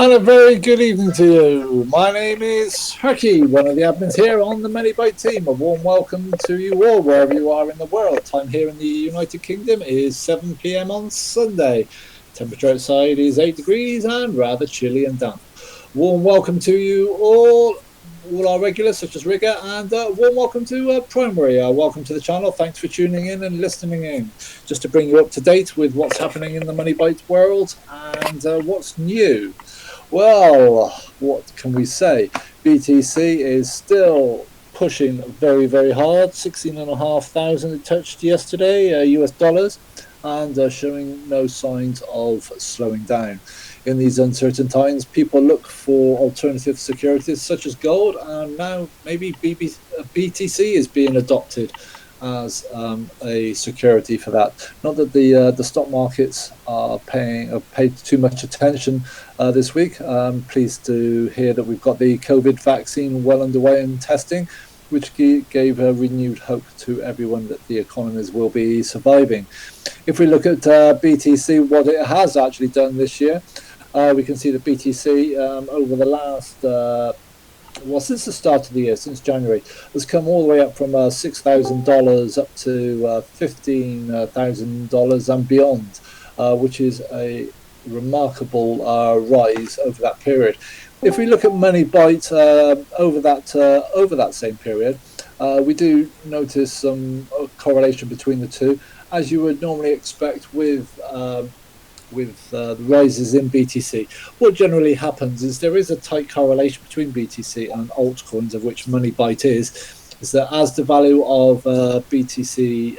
And a very good evening to you. My name is Herky, one of the admins here on the MoneyByte team. A warm welcome to you all, wherever you are in the world. Time here in the United Kingdom is 7 p.m. on Sunday. Temperature outside is 8 degrees and rather chilly and damp. Warm welcome to you all our regulars such as Rigger, and warm welcome to Primary. Welcome to the channel. Thanks for tuning in and listening in, just to bring you up to date with what's happening in the MoneyByte world and what's new. Well, what can we say? BTC is still pushing very, very hard. 16,500 it touched yesterday, US dollars, and showing no signs of slowing down. In these uncertain times, people look for alternative securities such as gold, and now maybe BTC is being adopted as a security for that. Not that the stock markets are paid too much attention this week. Pleased to hear that we've got the COVID vaccine well underway in testing, which gave a renewed hope to everyone that the economies will be surviving. If we look at BTC, what it has actually done this year, we can see that BTC over the last since the start of the year, since January, has come all the way up from $6,000 up to $15,000 and beyond, which is a remarkable rise over that period. If we look at MoneyByte over that same period, we do notice some correlation between the two, as you would normally expect with the rises in BTC. What generally happens is there is a tight correlation between BTC and altcoins, of which MoneyByte is that as the value of BTC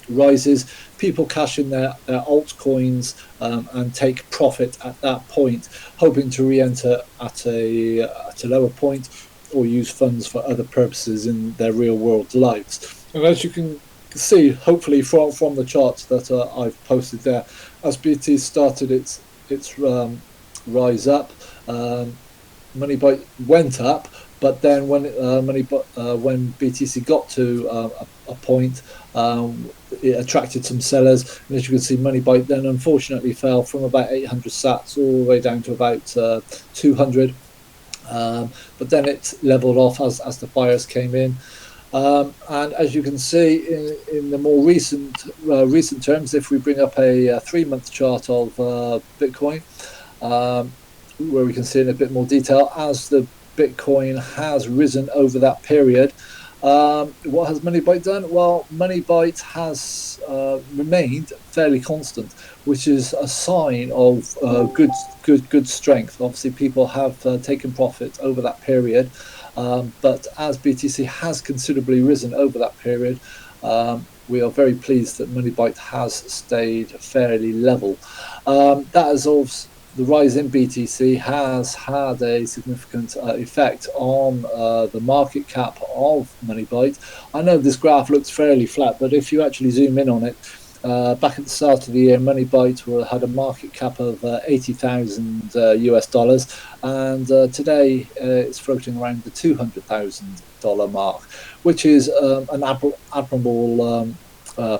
rises, people cash in their altcoins and take profit at that point, hoping to re-enter at a lower point or use funds for other purposes in their real world lives. And as you can see, hopefully from the charts that I've posted there, as BT started its rise up, MoneyByte went up, but then when BTC got to a point, it attracted some sellers, and as you can see, MoneyByte then unfortunately fell from about 800 sats all the way down to about 200, but then it leveled off as the buyers came in. And as you can see in the more recent terms, if we bring up a 3-month chart of Bitcoin, where we can see in a bit more detail, as the Bitcoin has risen over that period, what has MoneyByte done? Well, MoneyByte has remained fairly constant, which is a sign of good strength. Obviously, people have taken profit over that period. But as BTC has considerably risen over that period, we are very pleased that MoneyByte has stayed fairly level. The rise in BTC has had a significant effect on the market cap of MoneyByte. I know this graph looks fairly flat, but if you actually zoom in on it, back at the start of the year, MoneyByte had a market cap of 80,000 US dollars, and today it's floating around the $200,000 mark, which is an admirable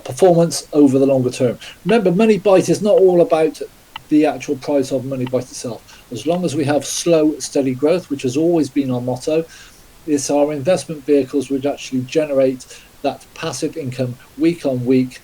performance over the longer term. Remember, MoneyByte is not all about the actual price of MoneyByte itself. As long as we have slow, steady growth, which has always been our motto, it's our investment vehicles which actually generate that passive income week on week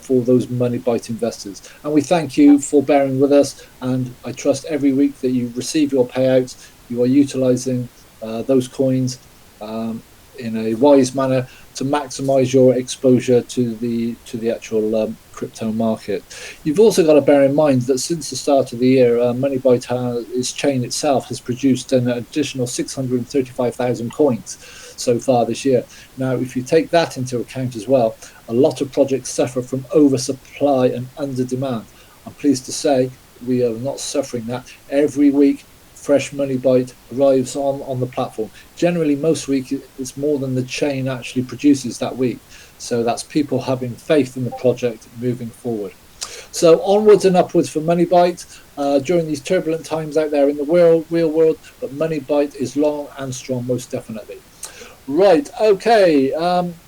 for those MoneyByte investors. And we thank you for bearing with us, and I trust every week that you receive your payouts, you are utilizing those coins in a wise manner to maximize your exposure to the actual crypto market. You've also got to bear in mind that since the start of the year, MoneyByte its chain itself has produced an additional 635,000 coins so far this year. Now, if you take that into account as well, a lot of projects suffer from oversupply and under demand. I'm pleased to say we are not suffering that. Every week, fresh MoneyByte arrives on the platform. Generally, most weeks it's more than the chain actually produces that week. So that's people having faith in the project moving forward. So onwards and upwards for MoneyByte during these turbulent times out there in the real world, but MoneyByte is long and strong, most definitely. Right, okay,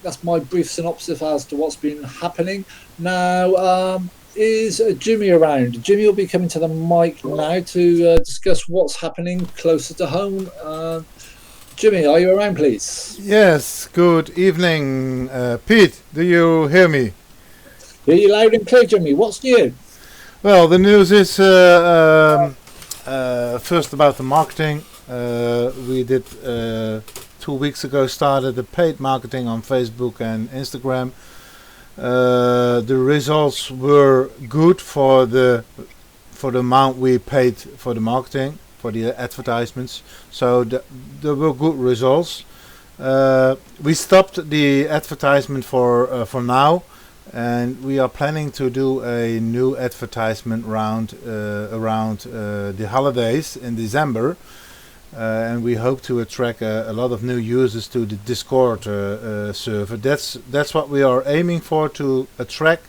that's my brief synopsis as to what's been happening. Now, Is Jimmy around? Jimmy will be coming to the mic now to discuss what's happening closer to home. Jimmy, are you around, please? Yes, good evening, Pete. Do you hear me? Hear you loud and clear, Jimmy. What's new? Well, the news is first about the marketing. We did 2 weeks ago started the paid marketing on Facebook and Instagram. The results were good for the amount we paid for the marketing, for the advertisements. So there were good results. We stopped the advertisement for now, and we are planning to do a new advertisement round around the holidays in December. And we hope to attract a lot of new users to the Discord server. That's what we are aiming for, to attract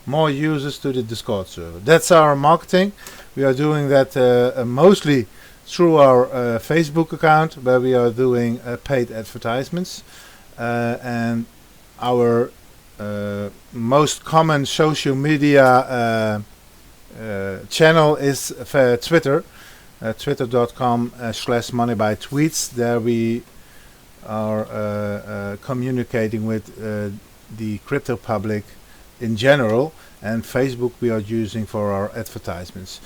more users to the Discord server. That's our marketing. We are doing that mostly through our Facebook account, where we are doing paid advertisements. And our most common social media channel is Twitter. Twitter.com/moneybytweets. There we are communicating with the crypto public in general, and Facebook we are using for our advertisements.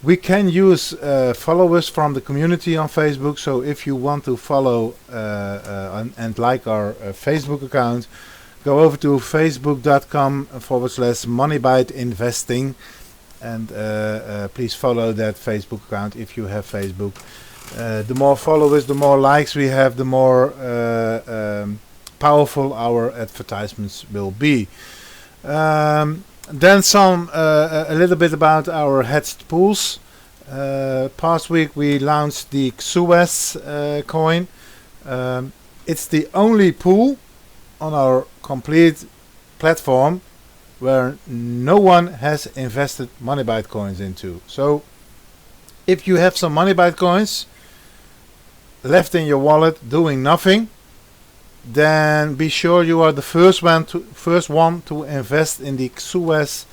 We can use followers from the community on Facebook, so if you want to follow and like our Facebook account, go over to facebook.com/moneybyteinvesting. And please follow that Facebook account if you have Facebook. The more followers, the more likes we have, the more powerful our advertisements will be. Then a little bit about our hedged pools. Past week we launched the XUS coin. It's the only pool on our complete platform where no one has invested MoneyByte coins into. So if you have some MoneyByte coins left in your wallet doing nothing, then be sure you are the first one to invest in the XUS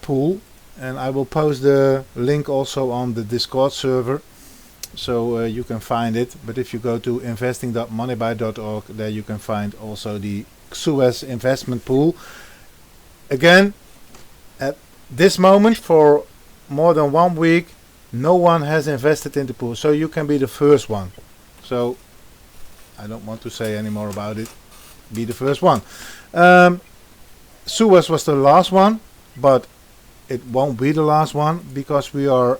pool. And I will post the link also on the Discord server, so you can find it. But if you go to investing.moneybyte.org, there you can find also the XUS investment pool. Again, at this moment, for more than 1 week, no one has invested in the pool, so you can be the first one. So I don't want to say any more about it. Be the first one. XUS was the last one, but it won't be the last one, because we are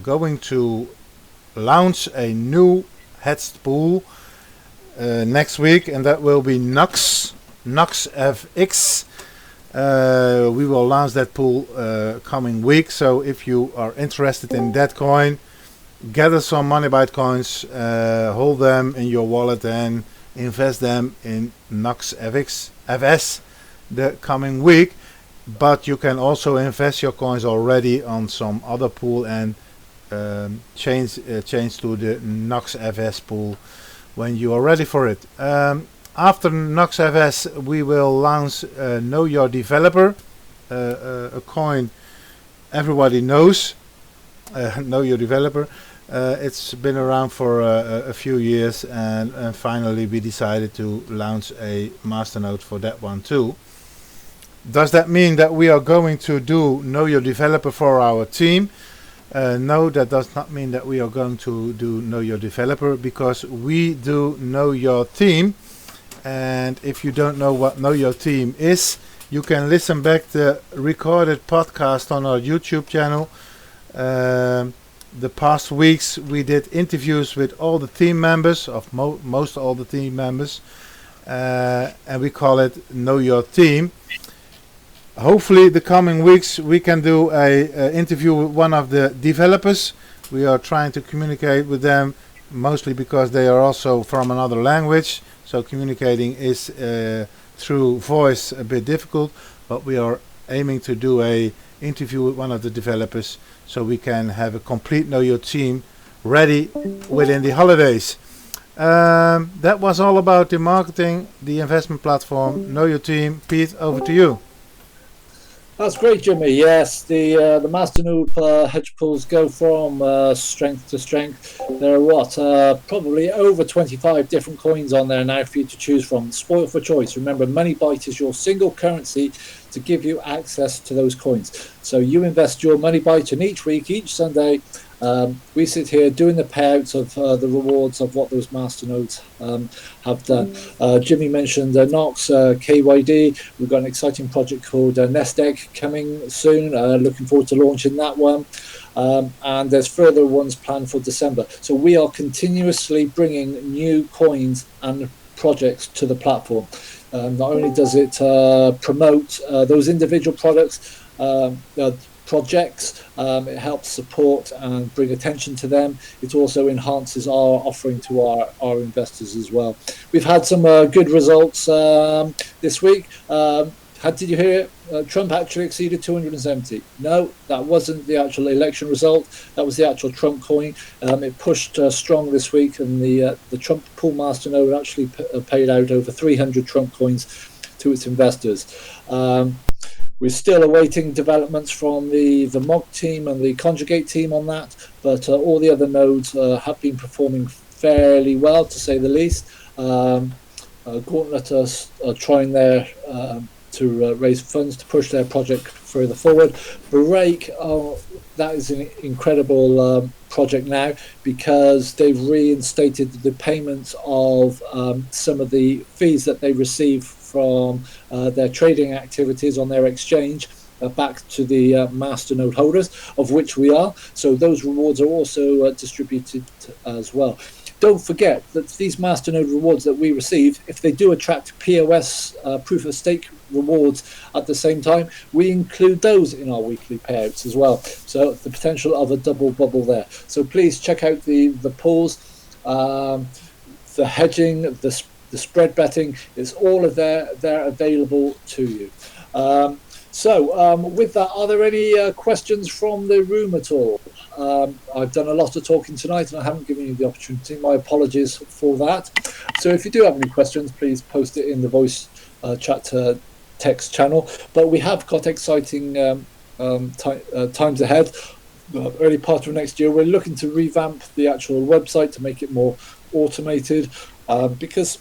going to launch a new hedged pool next week, and that will be NOX FX. We will launch that pool coming week, so if you are interested in that coin, gather some MoneyByte coins, hold them in your wallet and invest them in NOX FS the coming week. But you can also invest your coins already on some other pool and change to the NOX FS pool when you are ready for it. After NOX FS, we will launch Know Your Developer, a coin everybody knows. Know Your Developer. It's been around for a few years, and finally we decided to launch a masternode for that one too. Does that mean that we are going to do Know Your Developer for our team? No, that does not mean that we are going to do Know Your Developer, because we do Know Your Team. And if you don't know what Know Your Team is, you can listen back the recorded podcast on our YouTube channel. The past weeks we did interviews with all the team members, of most all the team members, and we call it Know Your Team. Hopefully the coming weeks we can do a interview with one of the developers. We are trying to communicate with them, mostly because they are also from another language, so communicating is through voice a bit difficult, but we are aiming to do a interview with one of the developers so we can have a complete Know Your Team ready within the holidays. That was all about the marketing, the investment platform, Know Your Team. Pete, over to you. That's great, Jimmy. Yes, the Masternode hedge pools go from strength to strength. There are probably over 25 different coins on there now for you to choose from. Spoil for choice. Remember, MoneyByte is your single currency to give you access to those coins. So you invest your MoneyByte, and each week, each Sunday, we sit here doing the payouts of the rewards of what those masternodes have done. Jimmy mentioned Knox, KYD. We've got an exciting project called Nest Egg coming soon. Looking forward to launching that one. And there's further ones planned for December. So we are continuously bringing new coins and projects to the platform. Not only does it promote those individual projects, it helps support and bring attention to them. It also enhances our offering to our investors as well. We've had some good results this week. Did you hear it? Trump actually exceeded 270. No, that wasn't the actual election result. That was the actual Trump coin. It pushed strong this week, and the Trump pool masternode actually paid out over 300 Trump coins to its investors. We're still awaiting developments from the MOG team and the Conjugate team on that, but all the other nodes have been performing fairly well, to say the least. Gauntlet are trying there to raise funds to push their project further forward. Break, that is an incredible project now, because they've reinstated the payments of some of the fees that they receive from their trading activities on their exchange back to the masternode holders, of which we are. So those rewards are also distributed as well. Don't forget that these masternode rewards that we receive, if they do attract POS, proof of stake rewards at the same time, we include those in our weekly payouts as well. So the potential of a double bubble there. So please check out the pools, the hedging, the spread betting. It's all of there available to you. With that, are there any questions from the room at all? I've done a lot of talking tonight and I haven't given you the opportunity. My apologies for that. So if you do have any questions, please post it in the voice chat text channel. But we have got exciting times ahead. Early part of next year, we're looking to revamp the actual website to make it more automated, because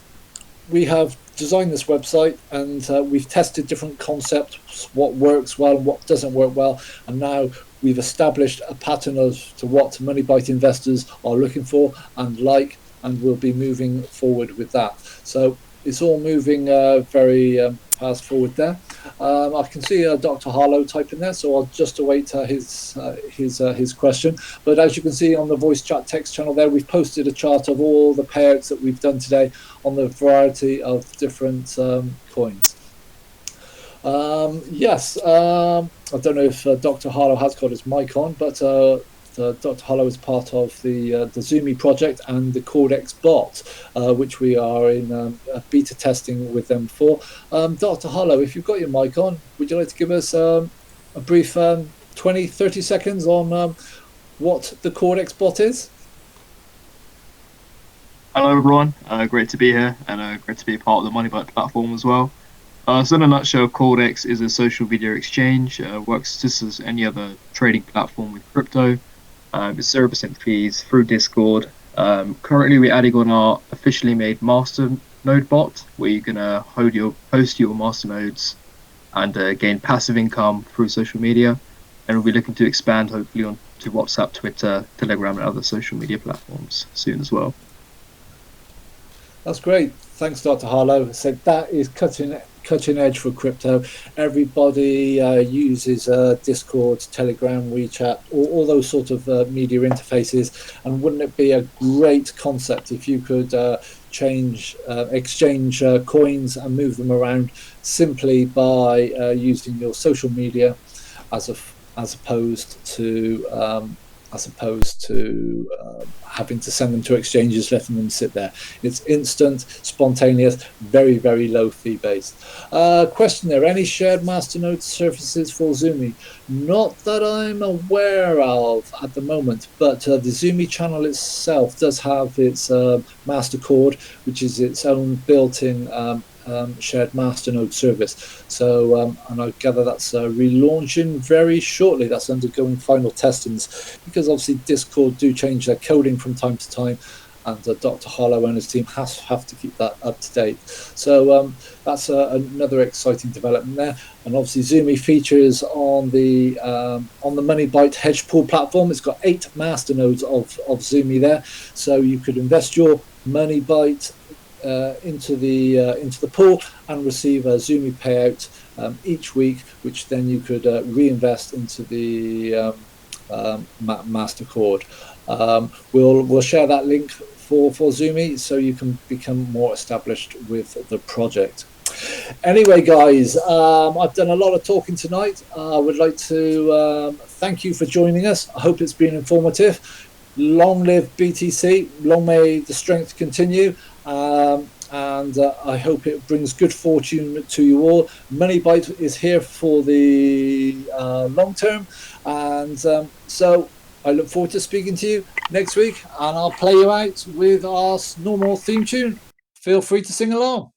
we have designed this website and we've tested different concepts, what works well and what doesn't work well, and now we've established a pattern as to what MoneyByte investors are looking for and like, and we'll be moving forward with that. So it's all moving very fast forward there. I can see Dr. Harlow typing there, so I'll just await his question. But as you can see on the voice chat text channel there, we've posted a chart of all the payouts that we've done today on the variety of different coins. Yes, I don't know if Dr. Harlow has got his mic on, but Dr. Harlow is part of the Zumi project and the Codex bot, which we are in beta testing with them for. Dr. Harlow, if you've got your mic on, would you like to give us a brief 20-30 seconds on what the Codex bot is? Hello everyone, great to be here and great to be part of the MoneyByte platform as well. So in a nutshell, Codex is a social media exchange, works just as any other trading platform with crypto. It's 0% fees through Discord. Currently we're adding on our officially made masternode bot, where you can host your masternodes and gain passive income through social media. And we'll be looking to expand hopefully on to WhatsApp, Twitter, Telegram and other social media platforms soon as well. That's great. Thanks, Dr. Harlow. So that is cutting edge for crypto. Everybody uses Discord, Telegram, WeChat, all those sort of media interfaces. And wouldn't it be a great concept if you could exchange coins and move them around simply by using your social media as opposed to having to send them to exchanges, letting them sit there. It's instant, spontaneous, very, very low fee based. Question there, any shared masternode services for Zumi? Not that I'm aware of at the moment, but the Zumi channel itself does have its master cord, which is its own built-in shared masternode service. So, and I gather that's relaunching very shortly. That's undergoing final testings, because obviously Discord do change their coding from time to time, and Dr. Harlow and his team have to keep that up to date. So that's another exciting development there. And obviously Zoomy features on the MoneyByte hedge pool platform. It's got 8 masternodes of Zoomy there, so you could invest your MoneyByte into the pool and receive a Zoomy payout each week, which then you could reinvest into the Mastercord. We'll share that link for Zoomy, so you can become more established with the project. Anyway, guys, I've done a lot of talking tonight. I would like to thank you for joining us. I hope it's been informative. Long live BTC, long may the strength continue, and I hope it brings good fortune to you all. MoneyByte is here for the long term, and so I look forward to speaking to you next week, and I'll play you out with our normal theme tune. Feel free to sing along.